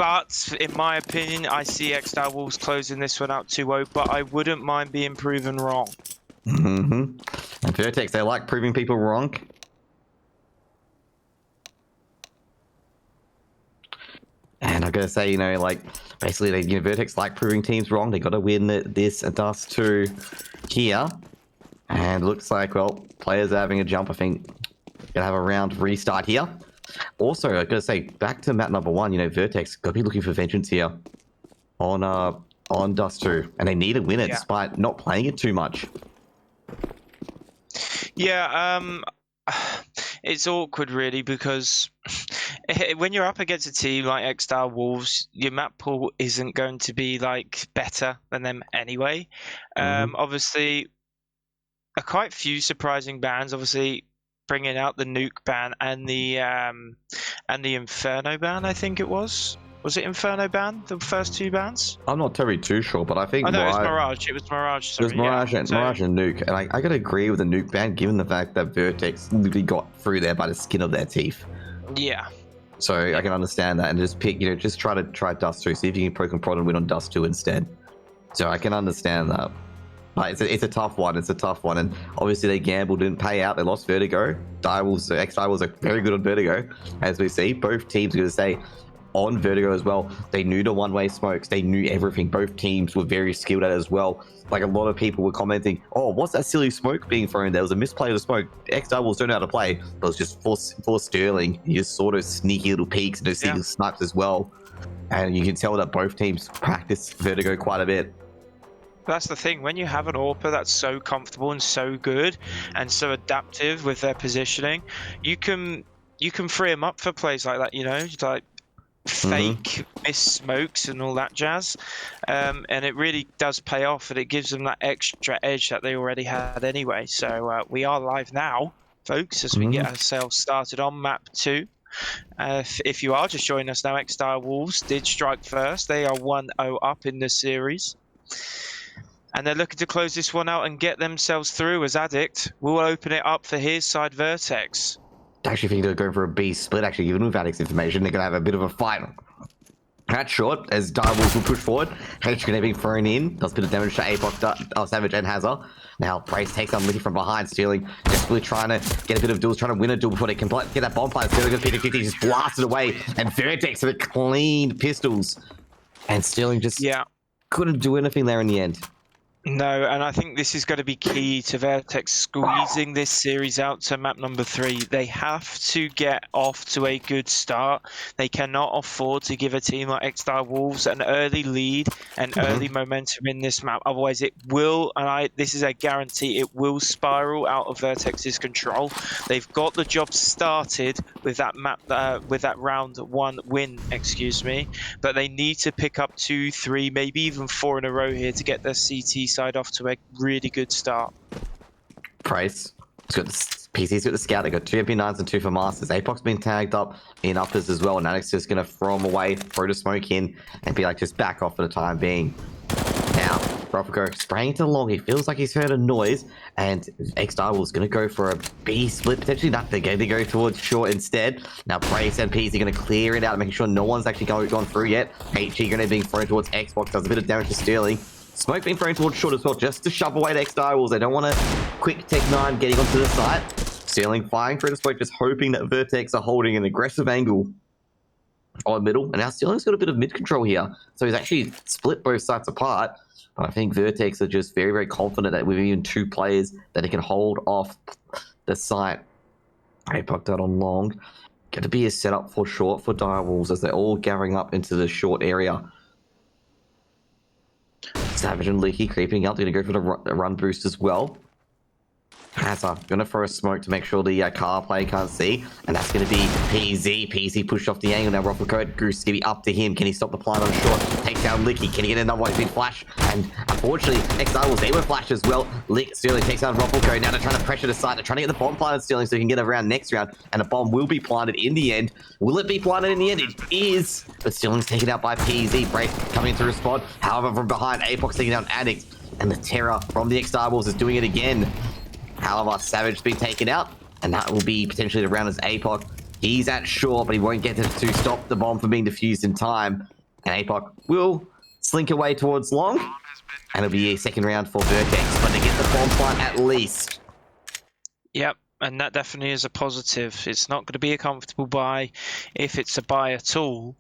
But in my opinion, I see Ex-Direwolves closing this one out 2-0, but I wouldn't mind being proven wrong. And VERTEX, they like proving people wrong. And I gotta say, you know, like, basically, they, VERTEX like proving teams wrong. They gotta win this Dust2 here. And looks like, well, players are having a jump. I think gonna have a round restart here. Also, I gotta say, back to map number 1, you know, VERTEX gotta be looking for vengeance here on Dust2, and they need to win it despite not playing it too much. Yeah, it's awkward really because when you're up against a team like Ex-Direwolves, your map pool isn't going to be like better than them anyway. Obviously, quite few surprising bans. Obviously, bringing out the nuke ban and the Inferno ban. I think it was. Was it Inferno ban? The first 2 bans? I'm not too sure, but I think it was Mirage. It was Mirage. Sorry. It was Mirage, Mirage and Nuke, and I gotta agree with the Nuke ban, given the fact that VERTEX literally got through there by the skin of their teeth. Yeah. So I can understand that, and just pick, you know, just try Dust2, see if you can poke and prod and win on Dust2 instead. So I can understand that. But it's a tough one. It's a tough one, and obviously they gambled, didn't pay out. They lost Vertigo. Ex-Direwolves are very good on Vertigo, as we see. Both teams are going to say on Vertigo as well. They knew the one-way smokes. They knew everything. Both teams were very skilled at it as well. Like, a lot of people were commenting, "Oh, what's that silly smoke being thrown? There was a misplay of the smoke. Ex-Direwolves don't know how to play." But it was just for Sterling. You just saw those sneaky little peeks and those sneaky snipes as well. And you can tell that both teams practice Vertigo quite a bit. That's the thing. When you have an AWPer that's so comfortable and so good and so adaptive with their positioning, you can free them up for plays like that. You know, like fake miss smokes and all that jazz, and it really does pay off, and it gives them that extra edge that they already had anyway. So we are live now, folks, as we get ourselves started on map 2. If you are just joining us now, Ex-Direwolves did strike first. They are 1-0 up in the series. And they're looking to close this one out and get themselves through, as Addict will open it up for his side, VERTEX. I actually think they're going for a B split, actually, even with Addict's information. They're going to have a bit of a fight. That's short, as Direwolves will push forward. H going to be thrown in. Does a bit of damage to Apoc, Savage, and Hazard. Now, Brace takes on Licky from behind. Sterling desperately trying to get a bit of duels, trying to win a duel before they can get that bomb plant. Sterling goes P50, just blasted away. And VERTEX with clean pistols. And Sterling just couldn't do anything there in the end. No, and I think this is going to be key to VERTEX squeezing this series out to map number 3. They have to get off to a good start. They cannot afford to give a team like Ex-Direwolves an early lead and early momentum in this map. Otherwise, it will, and this is a guarantee, it will spiral out of VERTEX's control. They've got the job started with that map, with that round 1 win, excuse me, but they need to pick up 2, 3, maybe even 4 in a row here to get their CT side off to a really good start. Price. He's got the PC's got the scout. They got 2 MP9s and 2 for Masters. Apoc's been tagged up in uppers as well, and Alex is going to throw him away, throw the smoke in, and be like, just back off for the time being. Now, Rofico spraying to the long. He feels like he's heard a noise, and Ex-Direwolves is going to go for a B split. Potentially not. They're going to go towards short instead. Now, Brace and PC are going to clear it out, making sure no one's actually gone through yet. HE going to be thrown towards Xbox, does a bit of damage to Sterling. Smoke being thrown towards short as well, just to shove away the Ex-Direwolves. They don't want a quick Tech 9 getting onto the site. Sterling flying through the smoke, just hoping that VERTEX are holding an aggressive angle on middle. And now Sterling's got a bit of mid control here. So he's actually split both sides apart. But I think VERTEX are just very, very confident that with even 2 players that they can hold off the site. I poked out on long. Going to be a setup for short for Direwolves as they're all gathering up into the short area. Savage and Leaky creeping up. They're going to go for the run boost as well. Hazard going to throw a smoke to make sure the car player can't see. And that's going to be PZ. PZ pushed off the angle. Now Rofico, Goose going to be up to him. Can he stop the plant on short? Takes down Licky. Can he get another one? He's been flash. And unfortunately, Ex-Direwolves, they were flashed as well. Sterling takes down Rofico. Now they're trying to pressure the side. They're trying to get the bomb planted Sterling so he can get around next round. And a bomb will be planted in the end. Will it be planted in the end? It is. But Sterling's taken out by PZ. Brace coming to respond. However, from behind, Apoc taking down Addict. And the terror from the Ex-Direwolves is doing it again. However, Savage has been taken out, and that will be potentially the round as Apoc He's at short, but he won't get to stop the bomb from being defused in time. And APOC will slink away towards long. And it'll be a second round for VERTEX, but they get the bomb plant at least. Yep, and that definitely is a positive. It's not going to be a comfortable buy if it's a buy at all.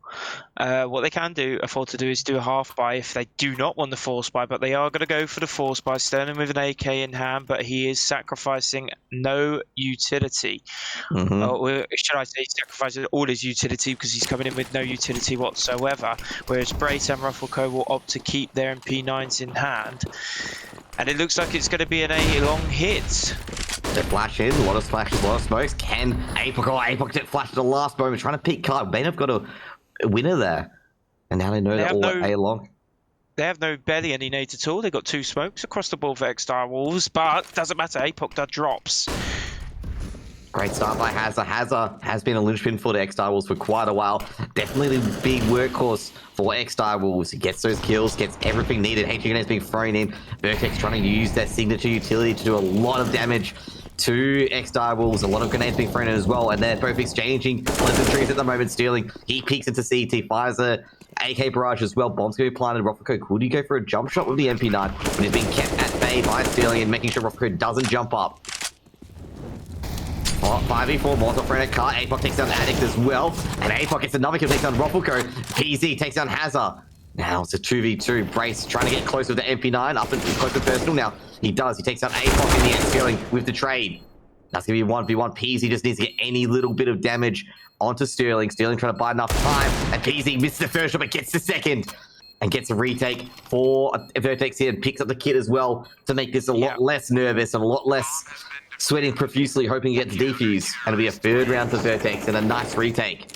What they can afford to do is do a half buy if they do not want the force buy, but they are going to go for the force buy. Sterling with an AK in hand, but he is sacrificing no utility. Or should I say sacrificing all his utility because he's coming in with no utility whatsoever. Whereas Brace and Ruffleco will opt to keep their MP9s in hand. And it looks like it's going to be a long hit. They flash in, a lot of splashes, a lot of smokes. Can APOC get flashed at the last moment, trying to pick card. May have got a winner there. And now they know that all A long. They have no barely any nades at all. They got 2 smokes across the board for Ex-Direwolves, but doesn't matter. APOC drops. Great start by Hazza. Hazza has been a linchpin for the Ex-Direwolves for quite a while. Definitely the big workhorse for Ex-Direwolves. He gets those kills, gets everything needed. HG is being thrown in. VERTEX trying to use their signature utility to do a lot of damage to Ex-Direwolves. A lot of grenades being thrown in as well, and they're both exchanging pleasantries at the moment. Stealing, he peeks into CT, fires a AK barrage as well. Bombs going to be planted. Ruffleco, could he go for a jump shot with the MP9? But he's being kept at bay by Stealing and making sure Ruffleco doesn't jump up. 5v4, Molotov thrown at car. APOC takes down Addict as well. And APOC gets another kill, takes down Ruffleco. PZ takes down Hazza. Now it's a 2v2. Brace trying to get close with the MP9. Up and close to personal now. He does. He takes down APOC in the end, Stealing with the trade. That's going to be 1v1. PZ just needs to get any little bit of damage onto Sterling. Sterling trying to buy enough time. And PZ misses the first shot, but gets the second. And gets a retake for VERTEX here and picks up the kit as well to make this a lot less nervous and a lot less sweating profusely, hoping he gets defused. And it'll be a third round for VERTEX and a nice retake.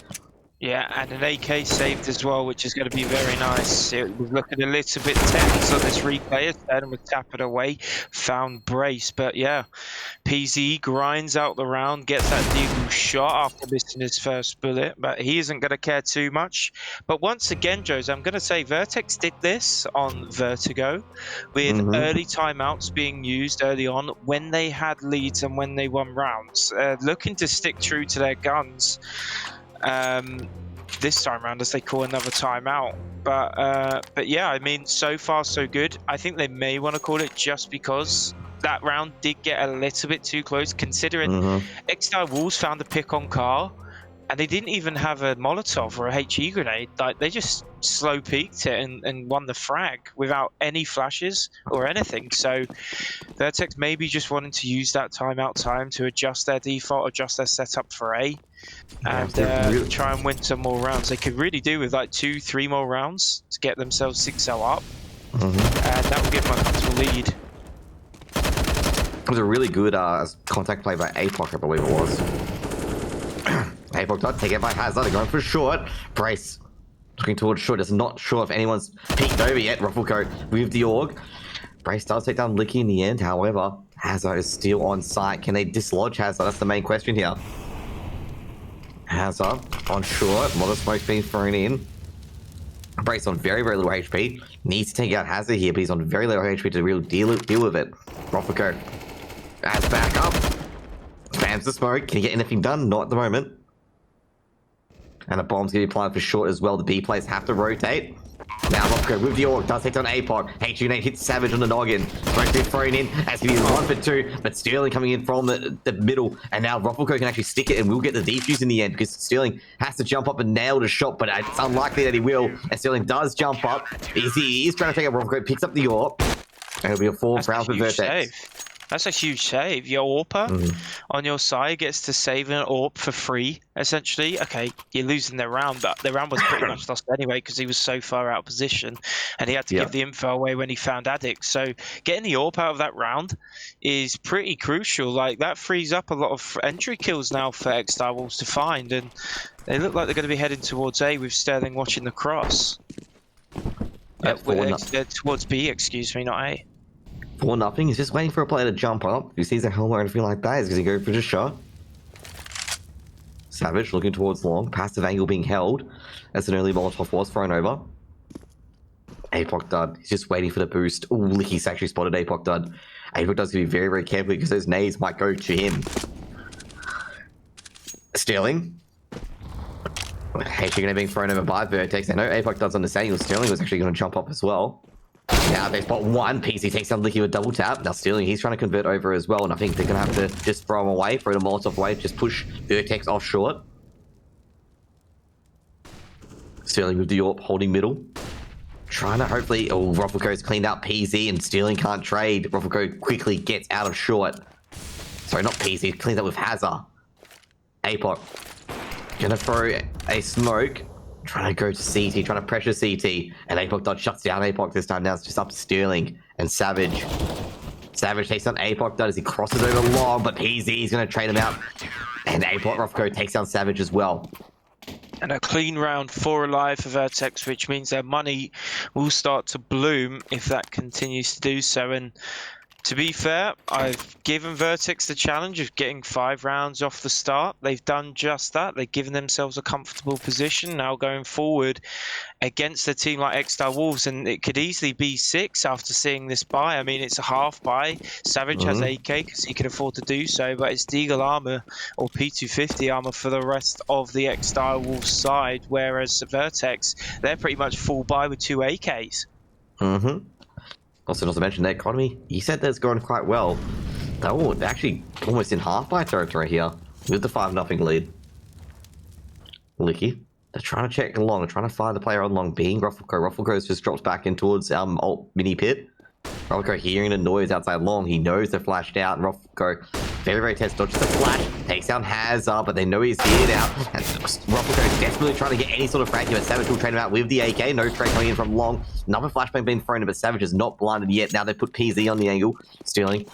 Yeah, and an AK saved as well, which is going to be very nice. It was looking a little bit tense on this replay. Sterling would tap it away, found Brace. But yeah, PZ grinds out the round, gets that deagle shot after missing his first bullet, but he isn't going to care too much. But once again, Jose, I'm going to say VERTEX did this on Vertigo with early timeouts being used early on when they had leads and when they won rounds, looking to stick true to their guns. This time around as they call another timeout, but yeah, I mean, so far so good. I think they may want to call it just because that round did get a little bit too close, considering Ex-Direwolves found a pick on car and they didn't even have a Molotov or a HE grenade. Like, they just slow peeked it and won the frag without any flashes or anything. So VERTEX maybe just wanting to use that timeout time to adjust their default, adjust their setup for A, and really try and win some more rounds. They could really do with like 2-3 more rounds to get themselves 6-0 up, and that would give them a comfortable lead. It was a really good contact play by APOC, I believe it was. APOC does take it by Hazza. They're going for short. Brace looking towards short. It's not sure if anyone's peeked over yet. Ruffleco with the AUG. Brace does take down Licky in the end. However, Hazza is still on site. Can they dislodge Hazza? That's the main question here. Hazza on short. A lot of smoke being thrown in. Brace on very, very little HP. Needs to take out Hazza here, but he's on very little HP to really deal with it. Ruffleco as backup. Spams the smoke. Can he get anything done? Not at the moment. And a bomb's going to be planted for short as well. The B players have to rotate. Now Ruffleco with the AUG does take down APOC. HG grenade hits Savage on the noggin. Smoke being thrown in. As he is 1 for 2. But Sterling coming in from the middle. And now Ruffleco can actually stick it and will get the defuse in the end, because Sterling has to jump up and nail the shot. But it's unlikely that he will. And Sterling does jump up. He is trying to take out Ruffleco. Picks up the AUG. And it'll be a 4th round for VERTEX. That's a huge save. Your AWPer on your side gets to save an AWP for free, essentially. Okay, you're losing their round, but their round was pretty much lost anyway because he was so far out of position and he had to give the info away when he found Addict. So getting the AWP out of that round is pretty crucial. Like, that frees up a lot of entry kills now for Ex-Direwolves to find, and they look like they're going to be heading towards A with Sterling watching the cross. Towards B, excuse me, not A. 4-0. He's just waiting for a player to jump up. If he sees a helmet or anything like that, he's going to go for the shot. Savage looking towards long. Passive angle being held as an early Molotov was thrown over. APOC dud. He's just waiting for the boost. Oh, Licky's actually spotted APOC dud. APOC does to be very, very careful because those nades might go to him. Sterling Actually going to be thrown over by VERTEX. I know Apoc does understand. Sterling was actually going to jump up as well. Now they spot one. PC takes down Licky with double tap. Now Sterling, he's trying to convert over as well. And I think they're going to have to just throw him away, throw the Molotov away, just push VERTEX off short. Sterling with the AWP holding middle. Trying to hopefully... Oh, Ruffleco's cleaned out PZ and Sterling can't trade. Ruffleco quickly gets out of short. Sorry, not PZ. Cleans up with Hazard. Apoc. Gonna throw a smoke. Trying to go to CT. Trying to pressure CT. And Apoc Dud shuts down Apoc this time. Now it's just up to Sterling and Savage. Savage takes down Apoc Dud as he crosses over long. But PZ is going to trade him out. And Apoc Ruffleco takes down Savage as well. And a clean round 4 alive for VERTEX, which means their money will start to bloom if that continues to do so. And to be fair, I've given VERTEX the challenge of getting 5 rounds off the start. They've done just that. They've given themselves a comfortable position now going forward against a team like Ex-Direwolves, and it could easily be 6 after seeing this buy. I mean, it's a half buy. Savage has AK because he can afford to do so, but it's Deagle armor or P250 armor for the rest of the Ex-Direwolves side, whereas VERTEX, they're pretty much full buy with 2 AKs. Also, not to mention their economy, you said that's going quite well. They're actually almost in half-buy territory here with the 5-0 lead. Licky, they're trying to check along, they're trying to find the player on long, being Ruffleco. Ruffleco's just drops back in towards alt mini pit. Ruffleco hearing the noise outside long, he knows they're flashed out, and Ruffleco very, very tense, dodges the flash, takes down Hazard, but they know he's here now. And Ruffleco is desperately trying to get any sort of frag here, but Savage will train him out with the AK. No trade coming in from long. Another flashbang being thrown in, but Savage is not blinded yet. Now they put PZ on the angle. Sterling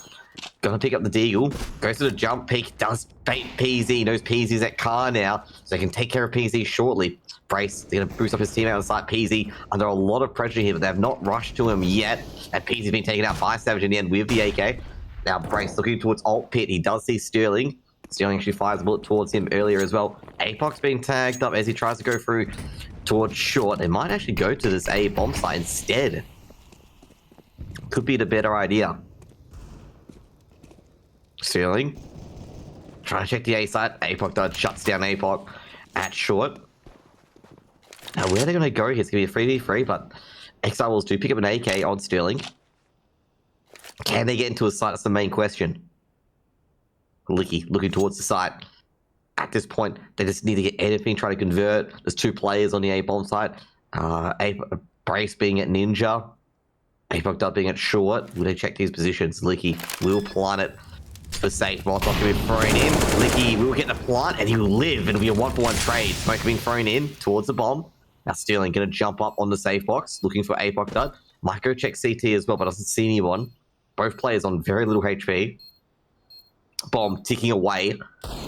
gonna pick up the Deagle. Goes to the jump peak, does bait PZ. Knows PZ's at car now, so they can take care of PZ shortly. Brace, they're gonna boost up his team out on site. PZ under a lot of pressure here, but they have not rushed to him yet. And PZ's been taken out by Savage in the end with the AK. Now Brace looking towards alt pit. He does see Sterling. Sterling actually fires a bullet towards him earlier as well. Apoc's being tagged up as he tries to go through towards short. They might actually go to this A bomb site instead. Could be the better idea. Sterling trying to check the A site. Apoc Dud shuts down Apoc at short. Now where are they going to go here? It's going to be a 3v3, but Ex-Direwolves do pick up an AK on Sterling. Can they get into a site? That's the main question. Licky looking towards the site. At this point, they just need to get anything, try to convert. There's 2 players on the A-bomb site. Brace being at Ninja. Apoc Dud being at short. Will they check these positions? Licky will plant it for safe. Molotov can be thrown in. Licky will get the plant and he will live. It'll be a 1-for-1 trade. Smoke being thrown in towards the bomb. Now Sterling going to jump up on the safe box, looking for Apoc Dud. Might go check CT as well, but doesn't see anyone. Both players on very little HP. Bomb ticking away.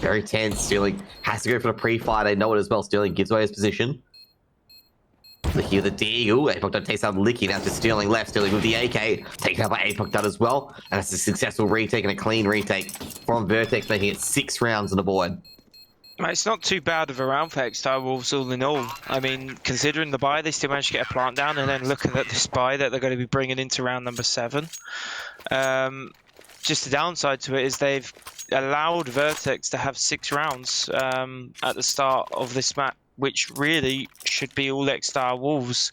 Very tense. Sterling has to go for the pre-fire. They know it as well. Sterling gives away his position. Licky with the Deagle. Apoc Dud takes out Licky. Now to Sterling left. Sterling with the AK. Taken out by Apoc Dud as well. And it's a successful retake and a clean retake from VERTEX, making it 6 rounds on the board. It's not too bad of a round for Ex-Direwolves all in all. I mean, considering the buy, they still managed to get a plant down, and then looking at this buy that they're going to be bringing into round number 7. Just the downside to it is they've allowed VERTEX to have 6 rounds at the start of this map, which really should be all Ex-Direwolves.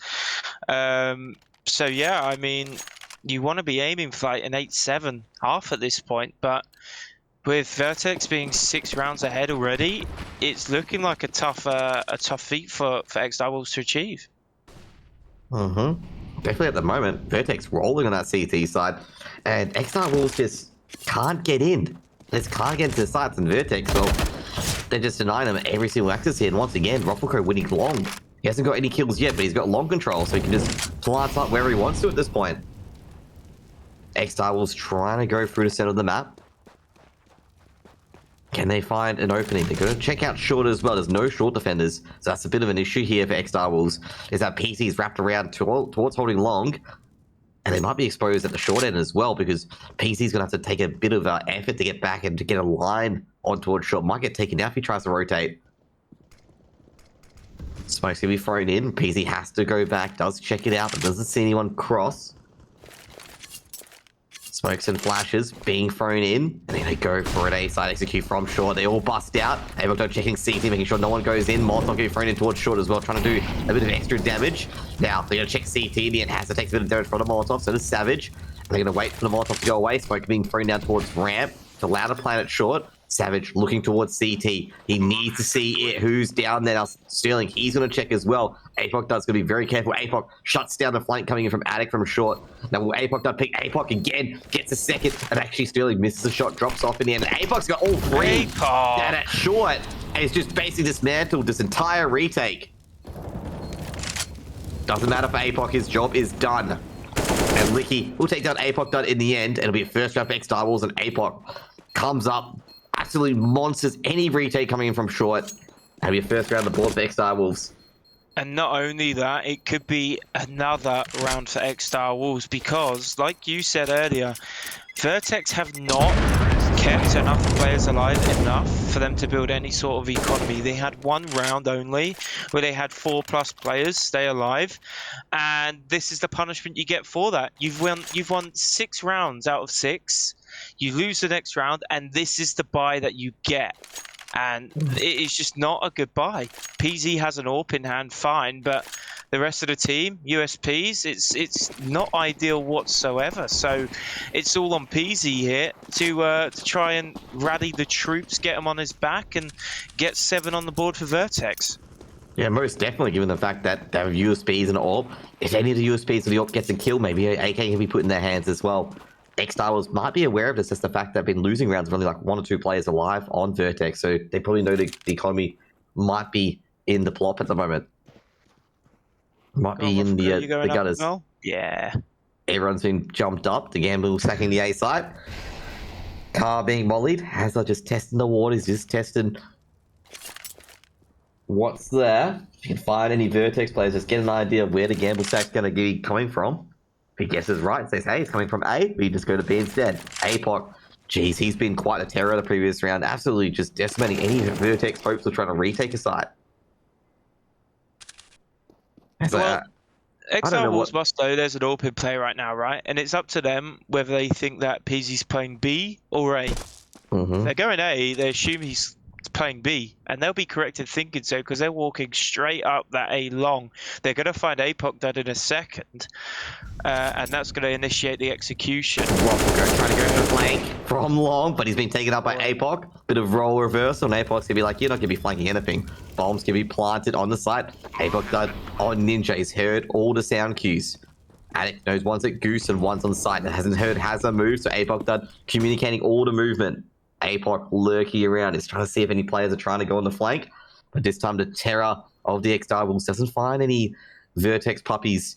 So yeah, I mean, you want to be aiming for like an 8-7 half at this point, but with VERTEX being 6 rounds ahead already, it's looking like a tough feat for Ex-Direwolves to achieve. Definitely at the moment, VERTEX rolling on that CT side, and Ex-Direwolves just can't get in. They just can't get into the sites, and VERTEX, well, they're just denying them every single access here. And once again, Ruffleco winning long. He hasn't got any kills yet, but he's got long control, so he can just plant up where he wants to at this point. Ex-Direwolves trying to go through the center of the map. Can they find an opening? They're going to check out short as well. There's no short defenders, so that's a bit of an issue here for Ex-Direwolves. Is that PC's wrapped around towards holding long, and they might be exposed at the short end as well, because PC's going to have to take a bit of effort to get back and to get a line on towards short. Might get taken out if he tries to rotate. Smoke's going to be thrown in. PC has to go back, does check it out, but doesn't see anyone cross. Smokes and flashes being thrown in, and then they go for an A-side execute from short. They all bust out. Avoc checking CT, making sure no one goes in. Molotov getting thrown in towards short as well, trying to do a bit of extra damage. Now, they're going to check CT. The end has to take a bit of damage from the Molotov, so does Savage. And they're going to wait for the Molotov to go away. Smoke being thrown down towards ramp to allow the planet short. Savage looking towards CT. He needs to see it. Who's down there now? Sterling, he's going to check as well. Apoc does going to be very careful. Apoc shuts down the flank coming in from Attic from short. Now will Apoc does pick Apoc again, gets a second, and actually Sterling misses a shot, drops off in the end. And Apoc's got all three down at short, and it's just basically dismantled this entire retake. Doesn't matter for Apoc, his job is done. And Licky will take down Apoc done in the end. It'll be a first round for Ex-Direwolves, and Apoc comes up, absolutely monsters any retake coming in from short. That'll be a first round of the board for Ex-Direwolves. And not only that, it could be another round for Ex-Direwolves because, like you said earlier, VERTEX have not kept enough players alive enough for them to build any sort of economy. They had one round only where they had 4+ players stay alive, and this is the punishment you get for that. You've won 6 rounds out of 6. You lose the next round, and this is the buy that you get. And it is just not a good buy. PZ has an AWP in hand, fine, but the rest of the team, USPs, it's not ideal whatsoever. So it's all on PZ here to try and rally the troops, get them on his back, and get 7 on the board for VERTEX. Yeah, most definitely, given the fact that they have USPs and AWP. If any of the USPs of the AWP gets a kill, maybe an AK can be put in their hands as well. Ex-Direwolves might be aware of this, just the fact they've been losing rounds of only like 1 or 2 players alive on VERTEX, so they probably know the economy might be in the plop at the moment. Might be in the gutters. Yeah. Everyone's been jumped up. The Gamble sacking the A site. Car being mollied. Hazard just testing the waters, just testing what's there. If you can find any VERTEX players, just get an idea of where the Gamble sack's going to be coming from. If he guesses right, says, hey, it's coming from A, we just go to B instead. Apoc, geez, he's been quite a terror the previous round, absolutely just decimating any VERTEX hopes of trying to retake a site. Well, Ex-Direwolves must know there's an AWP in play right now, right? And it's up to them whether they think that PZ's playing B or A. If they're going A, they assume he's playing B, and they'll be correct in thinking so because they're walking straight up that A long. They're going to find Apoc dead in a second, and that's going to initiate the execution. Waffle trying to go for the flank from long, but he's been taken up by Apoc. Bit of role reversal, and Apoc's going to be like, you're not going to be flanking anything. Bombs can be planted on the site. Apoc died on Ninja. He's heard all the sound cues. Addict knows one's at Goose and one's on site. That hasn't heard Hazard move, so Apoc died communicating all the movement. Apoc lurking around is trying to see if any players are trying to go on the flank, but this time the terror of the Ex-Direwolves doesn't find any VERTEX puppies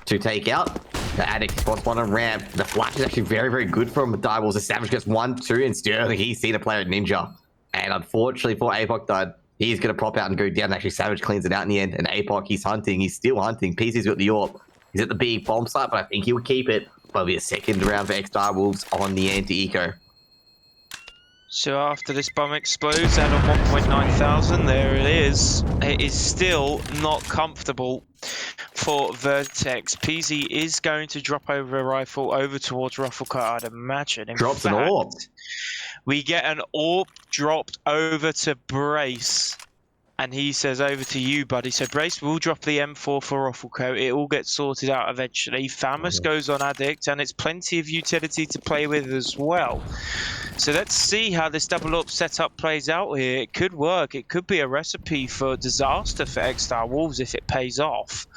to take out. The Addict spots one on ramp. The flash is actually very, very good from Direwolves. The Savage gets 1, 2, and Sterling, he's seen a player at Ninja. And unfortunately for Apoc died, he's going to pop out and go down. Actually, Savage cleans it out in the end, and Apoc, he's hunting. He's still hunting. PC's got the AWP. He's at the B bomb site, but I think he will keep it. But it'll be a second round for Ex-Direwolves on the anti-eco. So after this bomb explodes out on 1.9 thousand, there it is. It is still not comfortable for VERTEX. PZ is going to drop over a rifle over towards Rufflecut, I'd imagine. In Drops fact, an AWP. We get an AWP dropped over to Brace. And he says, over to you, buddy. So Brace will drop the M4 for Rufflecoat. It all gets sorted out eventually. Famous goes on Addict, and it's plenty of utility to play with as well. So let's see how this double up setup plays out here. It could work. It could be a recipe for disaster for Ex-Direwolves if it pays off.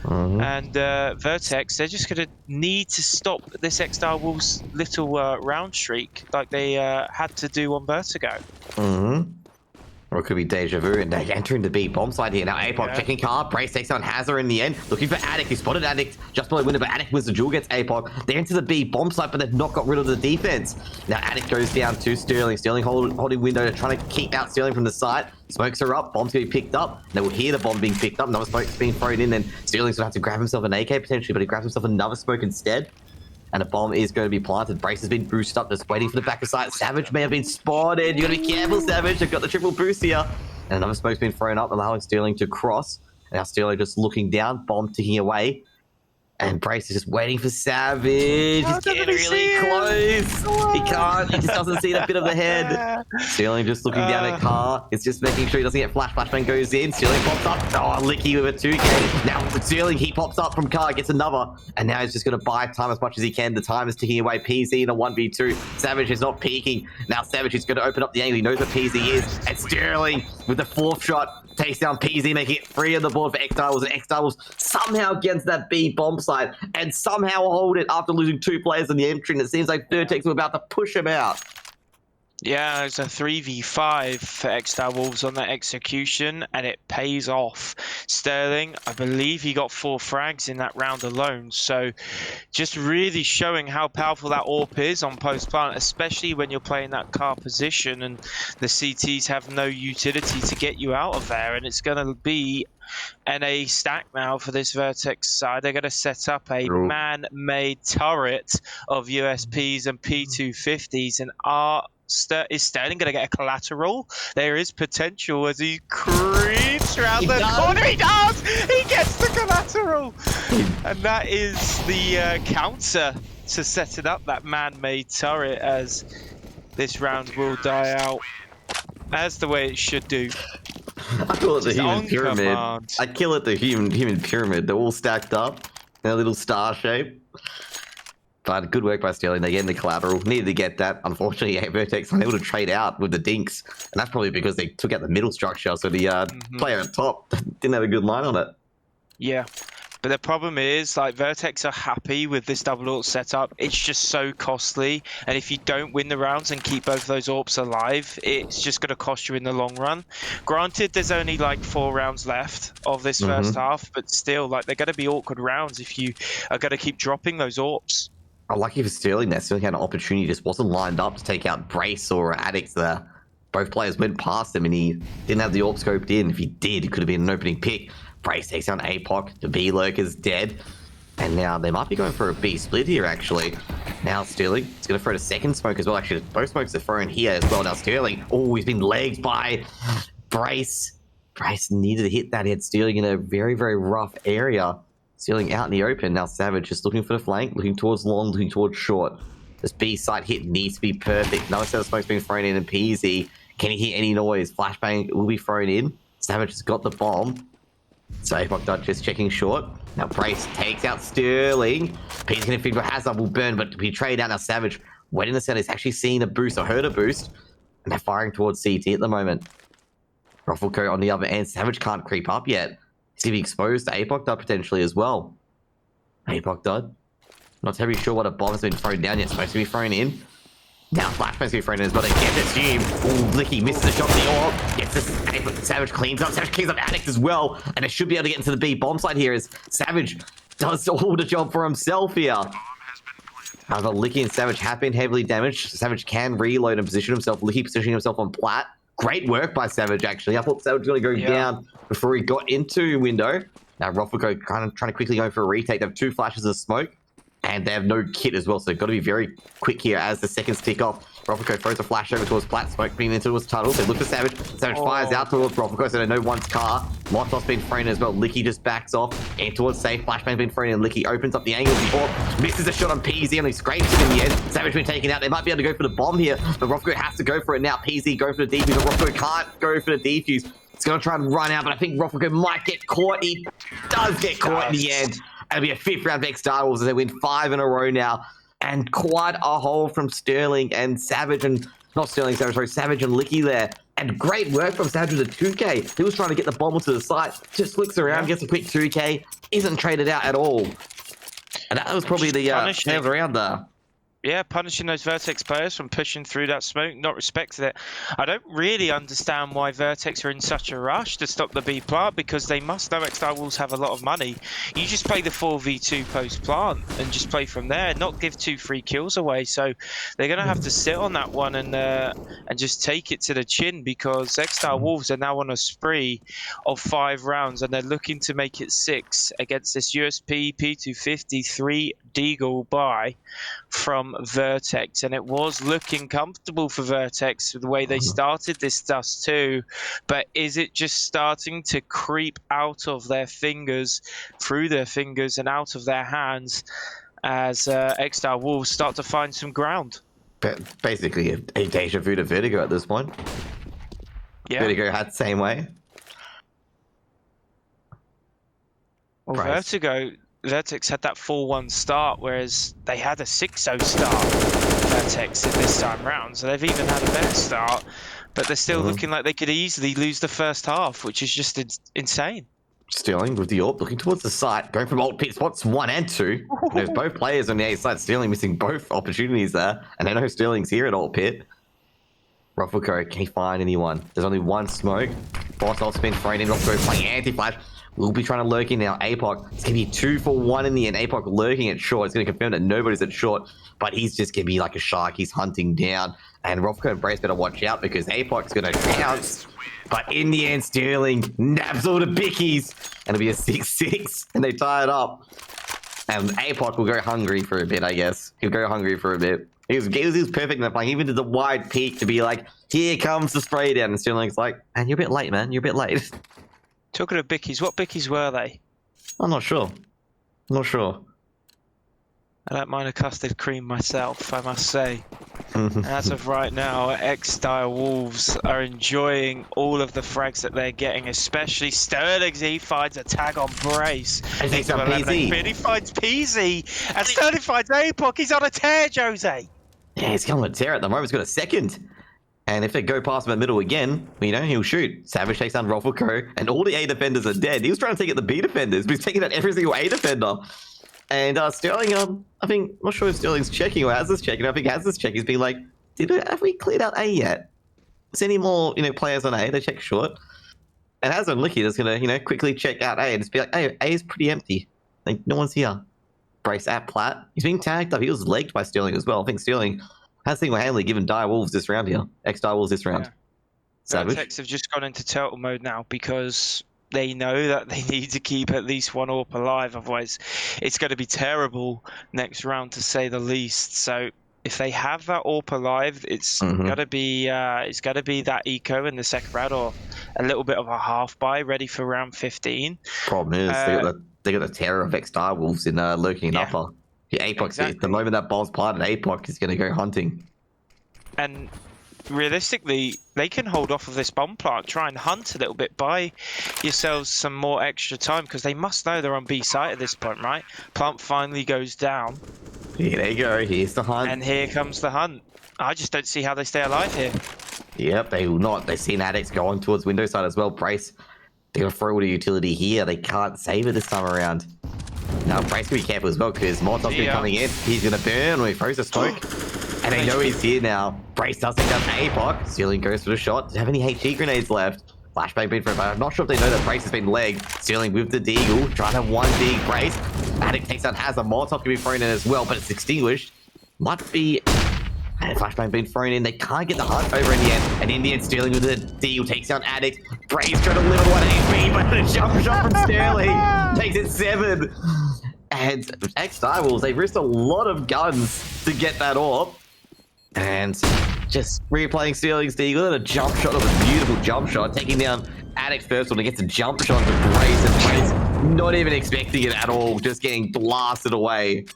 And VERTEX, they're just going to need to stop this Ex-Direwolves little round streak like they had to do on Vertigo. Or it could be deja vu, and they're entering the B bomb side here. Now Apoc checking car, Brace takes on Hazard in the end, looking for Addict. He spotted Addict just below window, but Addict wins the duel against Apoc. They enter the B bomb site, but they've not got rid of the defense. Now Addict goes down to Sterling. Sterling holding window, trying to keep out Sterling from the site. Smokes are up, bomb's going to be picked up. They will hear the bomb being picked up, another smoke's being thrown in, and Sterling's going to have to grab himself an AK potentially, but he grabs himself another smoke instead. And a bomb is going to be planted. Brace has been boosted up, just waiting for the back of sight. Savage may have been spotted. You got to be careful, Savage. They've got the triple boost here. And another smoke's been thrown up, allowing Sterling to cross. And now Sterling just looking down, bomb ticking away. And Brace is just waiting for Savage. He's getting really close. He can't. He just doesn't see the bit of the head. Sterling just looking down at Car. It's just making sure he doesn't get flash. Flashbang goes in. Sterling pops up. Oh, Licky with a 2K. Now Sterling, he pops up from Car, gets another. And now he's just going to buy time as much as he can. The time is ticking away. PZ in a 1v2. Savage is not peeking. Now Savage is going to open up the angle. He knows what PZ is. And Sterling with the 4th shot takes down PZ, making it 3 on the board for Ex-Direwolves, and Ex-Direwolves somehow gets that B bomb site and somehow hold it after losing 2 players in the entry, and it seems like VERTEX were about to push him out. Yeah, it's a 3v5 for Ex-Direwolves on that execution, and it pays off. Sterling, I believe he got 4 frags in that round alone, so just really showing how powerful that AWP is on post-plant, especially when you're playing that car position and the CTs have no utility to get you out of there, and it's going to be NA stack now for this VERTEX side. They're going to set up a man-made turret of USPs and P250s, and is Sterling going to get a collateral? There is potential as he creeps around the corner. He does! He gets the collateral! And that is the counter to setting up that man-made turret, as this round will die out as the way it should do. I call it the human pyramid. Command. I kill it the human pyramid. They're all stacked up in a little star shape. But good work by Sterling. They get the collateral. Needed to get that. Unfortunately, VERTEX unable to trade out with the dinks. And that's probably because they took out the middle structure. So the player at top didn't have a good line on it. Yeah. But the problem is, like, VERTEX are happy with this double AWP setup. It's just so costly. And if you don't win the rounds and keep both those AWPs alive, it's just going to cost you in the long run. Granted, there's only like 4 rounds left of this first half. But still, like, they're going to be awkward rounds if you are going to keep dropping those AWPs. Oh, lucky for Sterling there. Sterling had an opportunity, just wasn't lined up to take out Brace or Addicts there. Both players went past him and he didn't have the AWP scoped in. If he did, it could have been an opening pick. Brace takes down APOC. The B lurker's dead. And now they might be going for a B split here, actually. Now Sterling is going to throw the second smoke as well. Actually, both smokes are thrown here as well. Now Sterling, oh, he's been legged by Brace. Brace needed to hit that. He had Sterling in a very, very rough area. Sterling out in the open. Now Savage just looking for the flank, looking towards long, looking towards short. This B side hit needs to be perfect. Another set of smokes being thrown in, and PZ, can he hear any noise? Flashbang will be thrown in. Savage has got the bomb. So APOC just checking short. Now Brace takes out Sterling. PZ going to figure Hazard will burn, but we trade out. Now Savage, waiting in the center, is actually seeing a boost or heard a boost. And they're firing towards CT at the moment. Rufflecoat on the other end. Savage can't creep up yet. He's going to be exposed to APOC Dud potentially as well. APOC Dud. Not terribly sure what a bomb has been thrown down yet. It's supposed to be thrown in. Now Flashbang's going to be thrown in as well. They get this team. Ooh, Licky misses the shot to the AWP. Gets this. Savage cleans up. Savage cleans up Addict as well. And they should be able to get into the B bomb side here as Savage does all the job for himself here. However, Licky and Savage have been heavily damaged. Savage can reload and position himself. Licky positioning himself on plat. Great work by Savage, actually. I thought Savage was going to go down before he got into window. Now, Rufflecoat kind of trying to quickly go for a retake. They have 2 flashes of smoke, and they have no kit as well, so they've got to be very quick here as the seconds tick off. Rufflecoat throws a flash over towards Plat, smoke being into his tunnel. They look for Savage. Savage fires out towards Rufflecoat, so they know one's car. Molotof's been thrown as well. Licky just backs off and towards safe. Flashbang's been thrown in. Licky opens up the angle before. Misses a shot on PZ and he scrapes it in the end. Savage been taken out. They might be able to go for the bomb here, but Rufflecoat has to go for it now. PZ going for the defuse, but Rufflecoat can't go for the defuse. He's going to try and run out, but I think Rufflecoat might get caught. He does get caught in the end. It'll be a 5th round of Ex-Direwolves as they win 5 in a row now. And quite a hole from Sterling and Savage and... Not Sterling, Savage and Licky there. And great work from Savage with a 2K. He was trying to get the bomb to the site. Just flicks around, gets a quick 2K. Isn't traded out at all. And that was probably the player around there. Yeah, punishing those VERTEX players from pushing through that smoke, not respecting it. I don't really understand why VERTEX are in such a rush to stop the B plant, because they must know Ex-Direwolves have a lot of money. You just play the 4v2 post plant and just play from there, not give 2 free kills away. So they're going to have to sit on that one and just take it to the chin, because Ex-Direwolves are now on a spree of 5 rounds and they're looking to make it 6 against this USP P250 3 deagle buy from VERTEX, and it was looking comfortable for VERTEX with the way they started this Dust2, but is it just starting to creep out of their fingers, through their fingers and out of their hands as Ex-Direwolves start to find some ground? Basically, a deja vu to Vertigo at this point. Yeah. Vertigo had the same way. Well, Price. VERTEX had that 4-1 start, whereas they had a 6-0 start, VERTEX, in this time round. So they've even had a better start, but they're still looking like they could easily lose the first half, which is just insane. Sterling with the AWP, looking towards the site, going from alt pit spots 1 and 2. There's both players on the A side. Sterling missing both opportunities there, and I know Sterling's here at alt pit. Ruffleco, can he find anyone? There's only one smoke. Boss off spin thrown in. Ruffleco playing anti-flash. We'll be trying to lurk in now. APOC, it's going to be 2 for 1 in the end. APOC lurking at short. It's going to confirm that nobody's at short, but he's just going to be like a shark. He's hunting down. And Ruffleco and Brace better watch out because APOC's going to pounce. But in the end, Sterling nabs all the bickies. And it'll be a 6-6. And they tie it up. And APOC will go hungry for a bit, I guess. He'll go hungry for a bit. He was perfect in that play. He even did the wide peak to be like, here comes the spray down. And Sterling's like, man, you're a bit late, man. You're a bit late. Talking of bickies, what bickies were they? I'm not sure. Not sure. I don't mind a custard cream myself, I must say. As of right now, Ex-Direwolves are enjoying all of the frags that they're getting, especially Sterling. He finds a tag on Brace. And he finds PZ. He finds PZ. And Sterling finds APOC. He's on a tear, Jose. Yeah, he's going on a tear at the moment. He's got a second. And if they go past him at middle again, you know, he'll shoot. Savage takes down Ruffleco, and all the A defenders are dead. He was trying to take out the B defenders, but he's taking out every single A defender. And Sterling, I think, I'm not sure if Sterling's checking or has this checking. I think has this check. He's been like, have we cleared out A yet? Is there any more, players on A? They check short. And Hazard and Licky is going to, quickly check out A and just be like, hey, A is pretty empty. Like, no one's here. Brace at plat. He's being tagged up. He was legged by Sterling as well. I think Sterling has single-handedly given Direwolves this round here. Ex-Direwolves this round. Yeah. VERTEX have just gone into turtle mode now because they know that they need to keep at least one AWP alive. Otherwise, it's going to be terrible next round, to say the least. So if they have that AWP alive, it's got to be that eco in the second round, or a little bit of a half buy ready for round 15. Problem is, they got the terror of Ex-Direwolves in lurking in upper. Yeah, APOC, exactly. The moment that ball's planted, APOC is going to go hunting. And realistically, they can hold off of this bomb plant, try and hunt a little bit, buy yourselves some more extra time, because they must know they're on B site at this point, right? Plant finally goes down. Here they go, here's the hunt. And here comes the hunt. I just don't see how they stay alive here. Yep, they will not. They've seen Addicts going towards window side as well. Brace, they're going to throw the utility here. They can't save it this time around. Now, Brace can be careful as well, because Molotov's been coming in. He's going to burn when he throws the smoke. And they know he's here now. Brace does take down APOC. Sterling goes for the shot. Does have any HE grenades left? Flashbang being thrown, but I'm not sure if they know that Brace has been legged. Sterling with the deagle, trying to have one big Brace. Addict takes down Hazard. Molotov can be thrown in as well, but it's extinguished. Might be... And flashbang being thrown in. They can't get the hunt over in the end. And in the end, Sterling with the deal takes down Addict. Brace trying to limit 1 HP, but the jump shot from Sterling takes it 7. And Ex-Direwolves, they risked a lot of guns to get that off. And just replaying Sterling's deagle and a jump shot. It was a beautiful jump shot, taking down Addict first one. He gets a jump shot to Brace, and Brace not even expecting it at all, just getting blasted away.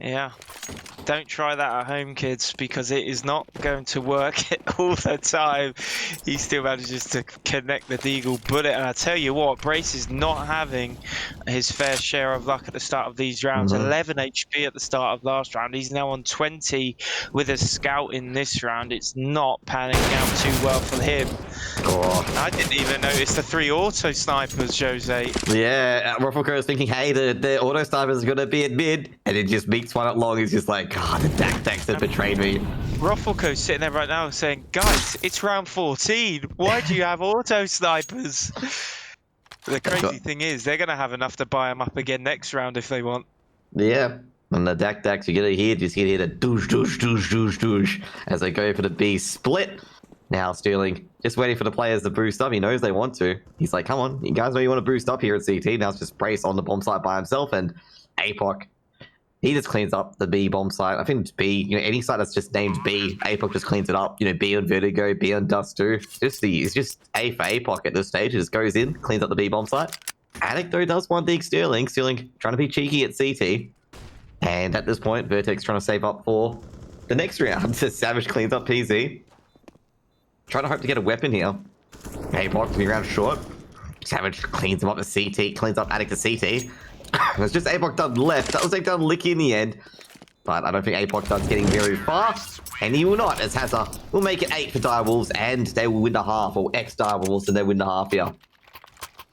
Yeah. Don't try that at home, kids, because it is not going to work all the time. He still manages to connect the deagle bullet, and I tell you what, Brace is not having his fair share of luck at the start of these rounds. 11 HP at the start of last round. He's now on 20 with a scout in this round. It's not panning out too well for him. Oh. I didn't even notice the 3 auto snipers, Jose. Yeah, Ruffleco is thinking, hey, the auto sniper is going to be at mid, and it just meets one up long. He's just like, God, the tactics have betrayed me. Ruffleco's sitting there right now saying, guys, it's round 14. Why do you have auto snipers? The crazy thing is, they're going to have enough to buy them up again next round if they want. Yeah, and the Dax, you get it here, just get here to douche, douche, douche, douche, douche, as they go for the B split. Now Sterling just waiting for the players to boost up. He knows they want to. He's like, come on, you guys know you want to boost up here at CT. Now it's just Brace on the bomb site by himself, and APOC, he just cleans up the B bomb site. I think it's B. You know, any site that's just named B, APOC just cleans it up. You know, B on Vertigo, B on Dust2. It's just A for APOC at this stage. It just goes in, cleans up the B bomb site. Addict though does one thing. Sterling trying to be cheeky at CT, and at this point, VERTEX trying to save up for the next round. Savage cleans up PZ. Trying to hope to get a weapon here. APOC to round short. Savage cleans him up to CT, cleans up Addict to CT. It's just APOC done left. That was like done licky in the end. But I don't think APOC done's getting very far. And he will not, as Hazza will make it 8 for Direwolves, and they will win the half, or Ex-Direwolves, and they win the half here.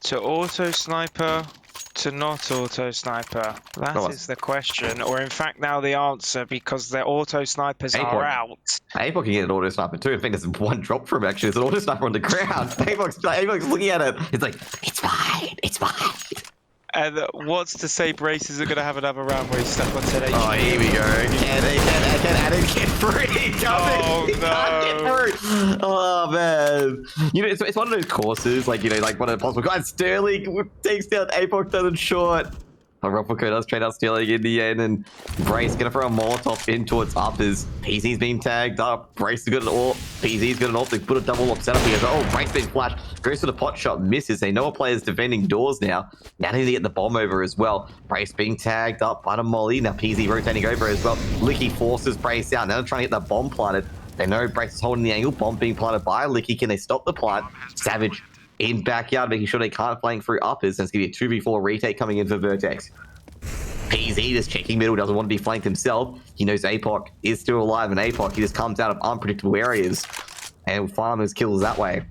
To auto sniper, to not auto sniper? That is the question, or in fact now the answer, because their auto snipers are out. APOC can get an auto sniper too. I think there's one drop from him actually. There's an auto sniper on the ground. APOC's looking at it. It's like, it's fine, it's fine. And what's to say Braces are going to have another round where he's stuck on 10 HP? Oh, here we go. Can Adam get free? Oh, he can't get through. Oh, man. You know, it's one of those courses, like, you know, like one of the possible guys. Sterling takes down APOC done and short. Rufflecoat does trade out Sterling in the end, and Brace gonna throw a Molotov in towards uppers. PZ's been tagged up. Brace has got an AWP. PZ's got an AWP. They put a double AWP setup here. Oh, Brace being flashed. Goes for the pot shot, misses. They know a player's defending doors now. Now they need to get the bomb over as well. Brace being tagged up by the Molly. Now PZ rotating over as well. Licky forces Brace out. Now they're trying to get that bomb planted. They know Brace is holding the angle. Bomb being planted by Licky. Can they stop the plant? Savage in backyard, making sure they can't flank through uppers, and it's going to be a 2v4 retake coming in for VERTEX. PZ just checking middle, doesn't want to be flanked himself. He knows APOC is still alive, and APOC, he just comes out of unpredictable areas and farmers kills that way.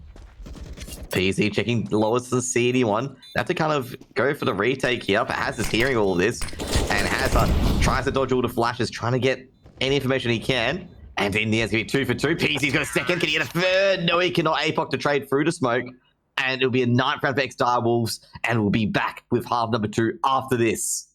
PZ checking lowest to the CD1. They have to kind of go for the retake here, but Haz is hearing all of this, and Haz tries to dodge all the flashes, trying to get any information he can. And in the end, it's going to be 2 for 2. PZ's got a second. Can he get a third? No, he cannot. APOC to trade through to smoke. And it'll be a 9th round for Ex-Direwolves, and we'll be back with half number 2 after this.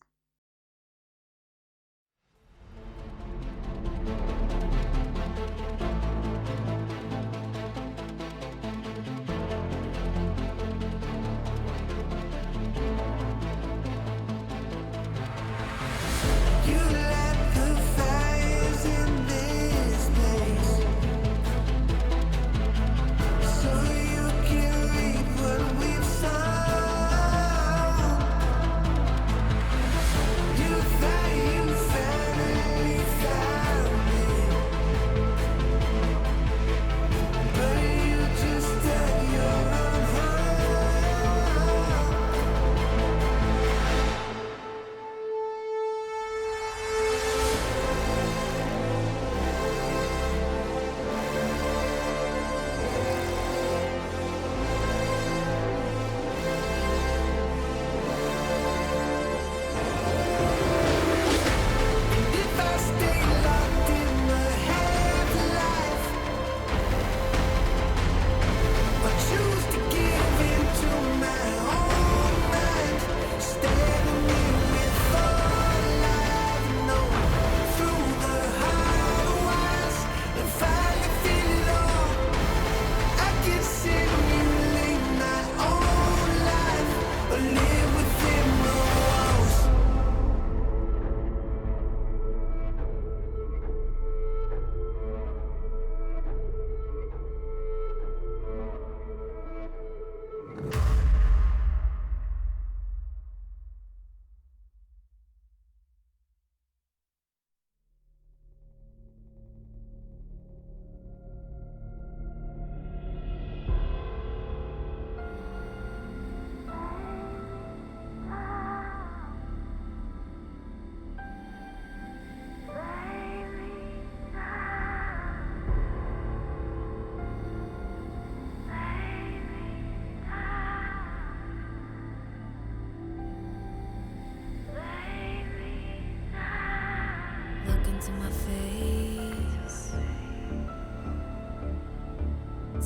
To my face,